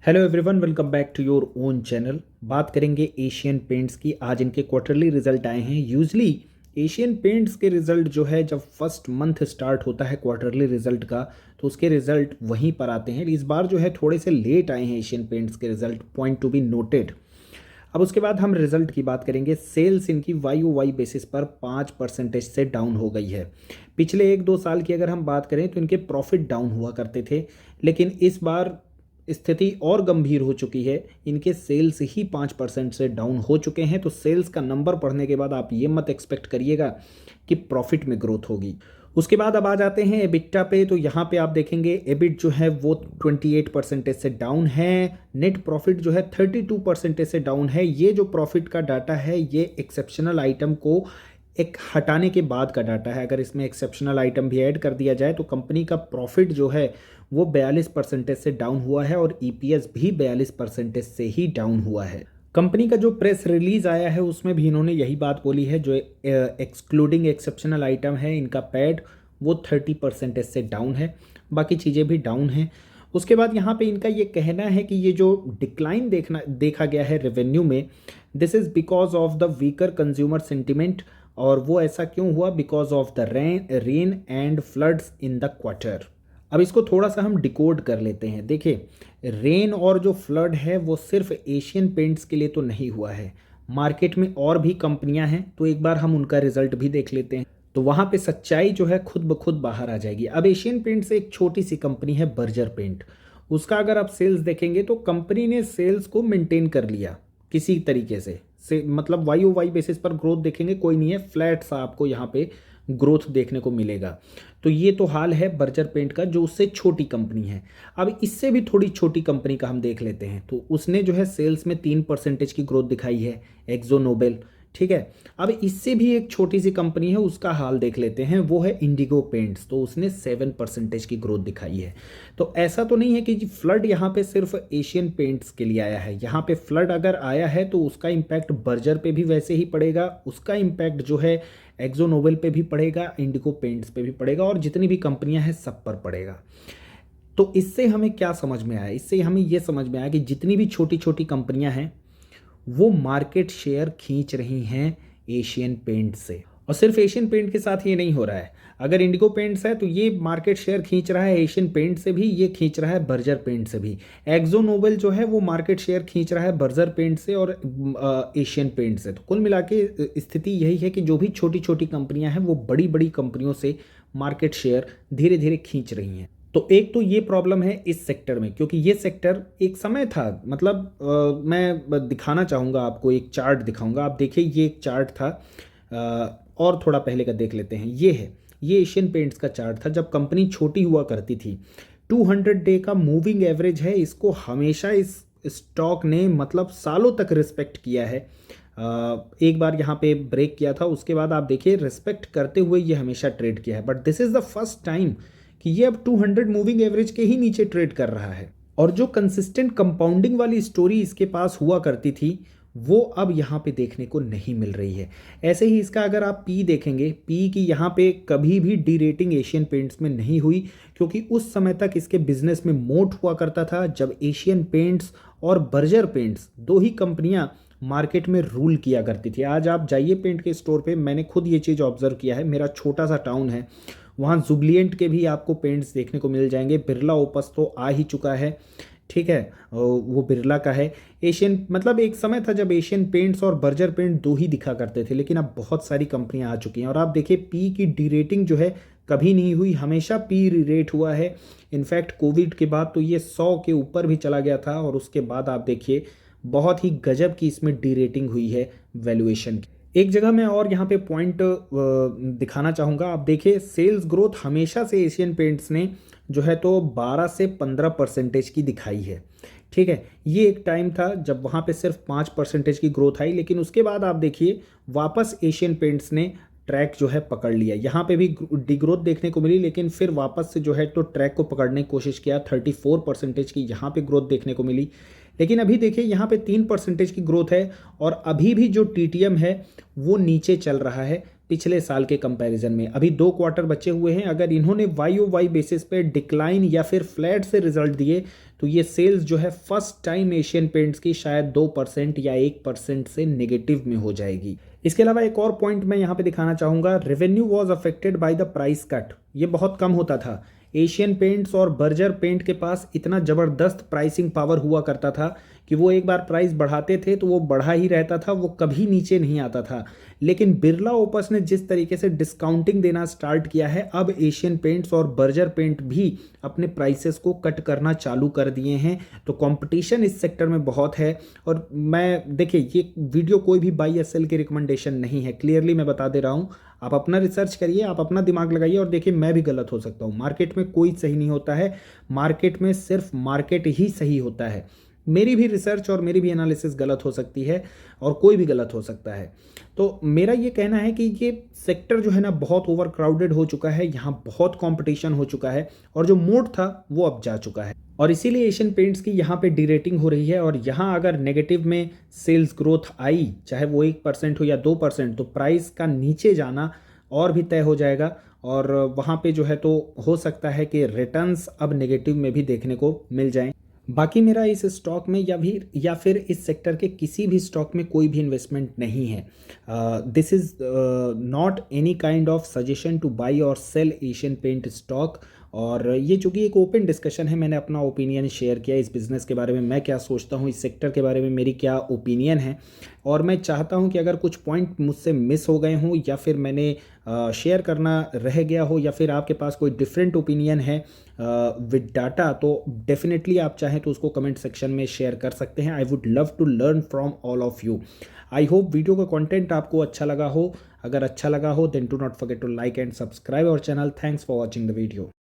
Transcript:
Hello everyone, welcome back to your own channel. बात करेंगे Asian paints की। आज इनके क्वार्टरली रिजल्ट आए हैं। यूजली एशियन पेंट्स के रिजल्ट जो है, जब फर्स्ट मंथ स्टार्ट होता है क्वार्टरली रिजल्ट का, तो उसके रिजल्ट वहीं पर आते हैं। इस बार जो है थोड़े से लेट आए हैं एशियन पेंट्स के result, point to be noted. अब उसके बाद हम रिजल्ट की बात करेंगे। सेल्स इनकी वाई बेसिस पर 5% से डाउन हो गई है। पिछले 1-2 साल की अगर हम बात करें तो इनके प्रॉफिट डाउन हुआ करते थे, लेकिन इस बार स्थिति और गंभीर हो चुकी है। इनके सेल्स ही 5% से डाउन हो चुके हैं। तो सेल्स का नंबर पढ़ने के बाद आप ये मत एक्सपेक्ट करिएगा कि प्रॉफिट में ग्रोथ होगी। उसके बाद अब आ जाते हैं एबिटा पे। तो यहाँ पे आप देखेंगे एबिट जो है वो 28% से डाउन है। नेट प्रॉफिट जो है 32% से डाउन है। ये जो प्रॉफिट का डाटा है ये एक्सेप्शनल आइटम को एक हटाने के बाद का डाटा है। अगर इसमें एक्सेप्शनल आइटम भी ऐड कर दिया जाए तो कंपनी का प्रॉफिट जो है वो 42% से डाउन हुआ है और ईपीएस भी 42% से ही डाउन हुआ है। कंपनी का जो प्रेस रिलीज आया है उसमें भी इन्होंने यही बात बोली है। जो एक्सक्लूडिंग एक्सेप्शनल आइटम है, इनका पैड वो 30% से डाउन है। बाकी चीज़ें भी डाउन हैं। उसके बाद यहाँ पे इनका ये कहना है कि ये जो डिक्लाइन देखा गया है रेवेन्यू में, this is because of the weaker consumer sentiment. और वो ऐसा क्यों हुआ? Because of the rain and floods in the quarter. अब इसको थोड़ा सा हम डिकोड कर लेते हैं। देखिए, रेन और जो फ्लड है वो सिर्फ एशियन पेंट्स के लिए तो नहीं हुआ है। मार्केट में और भी कंपनियां हैं, तो एक बार हम उनका रिजल्ट भी देख लेते हैं, तो वहाँ पे सच्चाई जो है खुद ब खुद बाहर आ जाएगी। अब एशियन पेंट से एक छोटी सी कंपनी है बर्जर पेंट। उसका अगर आप सेल्स देखेंगे तो कंपनी ने सेल्स को मेंटेन कर लिया किसी तरीके से मतलब वाई ओ वाई बेसिस पर ग्रोथ देखेंगे कोई नहीं है, फ्लैट सा आपको यहाँ पे ग्रोथ देखने को मिलेगा। तो ये तो हाल है बर्जर पेंट का, जो उससे छोटी कंपनी है। अब इससे भी थोड़ी छोटी कंपनी का हम देख लेते हैं। तो उसने जो है सेल्स में 3% की ग्रोथ दिखाई है, एक्जो नोबेल। ठीक है। अब इससे भी एक छोटी सी कंपनी है, उसका हाल देख लेते हैं। वो है इंडिगो पेंट्स। तो उसने 7% की ग्रोथ दिखाई है। तो ऐसा तो नहीं है कि फ्लड यहाँ पे सिर्फ एशियन पेंट्स के लिए आया है। यहाँ पे फ्लड अगर आया है तो उसका इम्पैक्ट बर्जर पे भी वैसे ही पड़ेगा। उसका इम्पैक्ट जो है एक्जो नोबेल पे भी पड़ेगा, इंडिगो पेंट्स पे भी पड़ेगा, और जितनी भी कंपनियां हैं सब पर पड़ेगा। तो इससे हमें क्या समझ में आया? इससे हमें यह समझ में आया कि जितनी भी छोटी छोटी कंपनियां हैं वो मार्केट शेयर खींच रही हैं एशियन पेंट से। और सिर्फ एशियन पेंट के साथ ये नहीं हो रहा है। अगर इंडिगो पेंट्स है तो ये मार्केट शेयर खींच रहा है एशियन पेंट से भी, ये खींच रहा है बर्जर पेंट से भी। एक्जो नोबेल जो है वो मार्केट शेयर खींच रहा है बर्जर पेंट से और एशियन पेंट से। तो कुल मिला के स्थिति यही है कि जो भी छोटी छोटी कंपनियां हैं वो बड़ी बड़ी कंपनियों से मार्केट शेयर धीरे धीरे खींच रही हैं। तो एक तो ये प्रॉब्लम है इस सेक्टर में, क्योंकि ये सेक्टर एक समय था, मतलब मैं दिखाना चाहूँगा आपको, एक चार्ट दिखाऊंगा। आप देखिए, ये एक चार्ट था, और थोड़ा पहले का देख लेते हैं। ये एशियन पेंट्स का चार्ट था जब कंपनी छोटी हुआ करती थी। 200 डे का मूविंग एवरेज है। इसको हमेशा इस स्टॉक ने मतलब सालों तक रिस्पेक्ट किया है। एक बार यहाँ पे ब्रेक किया था, उसके बाद आप देखिए रिस्पेक्ट करते हुए ये हमेशा ट्रेड किया है। But this is the first time कि ये अब 200 मूविंग एवरेज के ही नीचे ट्रेड कर रहा है। और जो कंसिस्टेंट कंपाउंडिंग वाली स्टोरी इसके पास हुआ करती थी वो अब यहाँ पे देखने को नहीं मिल रही है। ऐसे ही इसका अगर आप पी देखेंगे, पी की यहाँ पे कभी भी डी रेटिंग एशियन पेंट्स में नहीं हुई, क्योंकि उस समय तक इसके बिजनेस में मोट हुआ करता था जब एशियन पेंट्स और बर्जर पेंट्स दो ही कंपनियां मार्केट में रूल किया करती थी। आज आप जाइए पेंट के स्टोर पे, मैंने खुद ये चीज़ ऑब्जर्व किया है। मेरा छोटा सा टाउन है, वहाँ जुबलिएंट के भी आपको पेंट्स देखने को मिल जाएंगे। बिरला ओपस तो आ ही चुका है, ठीक है, वो बिरला का है। एशियन, मतलब एक समय था जब एशियन पेंट्स और बर्जर पेंट दो ही दिखा करते थे, लेकिन अब बहुत सारी कंपनियां आ चुकी हैं। और आप देखिए पी की डी रेटिंग जो है कभी नहीं हुई, हमेशा पी रेट हुआ है। इनफैक्ट कोविड के बाद तो ये 100 के ऊपर भी चला गया था, और उसके बाद आप देखिए बहुत ही गजब की इसमें डी रेटिंग हुई है वैल्यूएशन की। एक जगह मैं और यहाँ पे पॉइंट दिखाना चाहूँगा। आप देखिए सेल्स ग्रोथ हमेशा से एशियन पेंट्स ने जो है तो 12 से 15% की दिखाई है। ठीक है, ये एक टाइम था जब वहाँ पे सिर्फ 5% की ग्रोथ आई, लेकिन उसके बाद आप देखिए वापस एशियन पेंट्स ने ट्रैक जो है पकड़ लिया। यहाँ पे भी डिग्रोथ देखने को मिली, लेकिन फिर वापस से जो है तो ट्रैक को पकड़ने की कोशिश किया। 34% की यहाँ पे ग्रोथ देखने को मिली। लेकिन अभी देखिए यहाँ पे 3% की ग्रोथ है, और अभी भी जो टीटीएम है वो नीचे चल रहा है। पिछले साल के कंपैरिजन में। अभी 2 क्वार्टर बचे हुए हैं, अगर इन्होंने वाई ओ वाई बेसिस पे डिक्लाइन या फिर फ्लैट से रिजल्ट दिए तो ये सेल्स जो है फर्स्ट टाइम एशियन पेंट्स की शायद 2% या 1% से नेगेटिव में हो जाएगी। इसके अलावा एक और पॉइंट मैं यहाँ पे दिखाना चाहूँगा, revenue was affected by the price cut. ये बहुत कम होता था। एशियन पेंट्स और बर्जर पेंट के पास इतना ज़बरदस्त प्राइसिंग पावर हुआ करता था कि वो एक बार प्राइस बढ़ाते थे तो वो बढ़ा ही रहता था, वो कभी नीचे नहीं आता था। लेकिन बिरला ओपस ने जिस तरीके से डिस्काउंटिंग देना स्टार्ट किया है, अब एशियन पेंट्स और बर्जर पेंट भी अपने प्राइसेस को कट करना चालू कर दिए हैं। तो कंपटीशन इस सेक्टर में बहुत है। और मैं देखिए, ये वीडियो कोई भी बाई या सेल की रिकमेंडेशन नहीं है, क्लियरली मैं बता दे रहा हूँ। आप अपना रिसर्च करिए, आप अपना दिमाग लगाइए और देखिए मैं भी गलत हो सकता हूँ। मार्केट में कोई सही नहीं होता है, मार्केट में सिर्फ मार्केट ही सही होता है। मेरी भी रिसर्च और मेरी भी एनालिसिस गलत हो सकती है और कोई भी गलत हो सकता है। तो मेरा ये कहना है कि ये सेक्टर जो है ना बहुत ओवर क्राउडेड हो चुका है, यहाँ बहुत कंपटीशन हो चुका है और जो मोड था वो अब जा चुका है। और इसीलिए एशियन पेंट्स की यहाँ पे डीरेटिंग हो रही है। और यहाँ अगर नेगेटिव में सेल्स ग्रोथ आई, चाहे वो 1% हो या 2%, तो प्राइस का नीचे जाना और भी तय हो जाएगा और वहाँ पे जो है तो हो सकता है कि रिटर्न्स अब नेगेटिव में भी देखने को मिल जाएं। बाकी मेरा इस स्टॉक में या फिर इस सेक्टर के किसी भी स्टॉक में कोई भी इन्वेस्टमेंट नहीं है। This is not any kind of suggestion two by और सेल एशियन पेंट स्टॉक। और ये चूँकि एक ओपन डिस्कशन है, मैंने अपना ओपिनियन शेयर किया इस बिज़नेस के बारे में, मैं क्या सोचता हूँ, इस सेक्टर के बारे में मेरी क्या ओपिनियन है। और मैं चाहता हूँ कि अगर कुछ पॉइंट मुझसे मिस हो गए हों या फिर मैंने शेयर करना रह गया हो या फिर आपके पास कोई डिफरेंट ओपिनियन है विद डाटा, तो डेफिनेटली आप चाहें तो उसको कमेंट सेक्शन में शेयर कर सकते हैं। I would love to learn from all of you. I hope video का कंटेंट आपको अच्छा लगा हो। अगर अच्छा लगा हो then do not forget to like and subscribe our channel. Thanks for watching the video.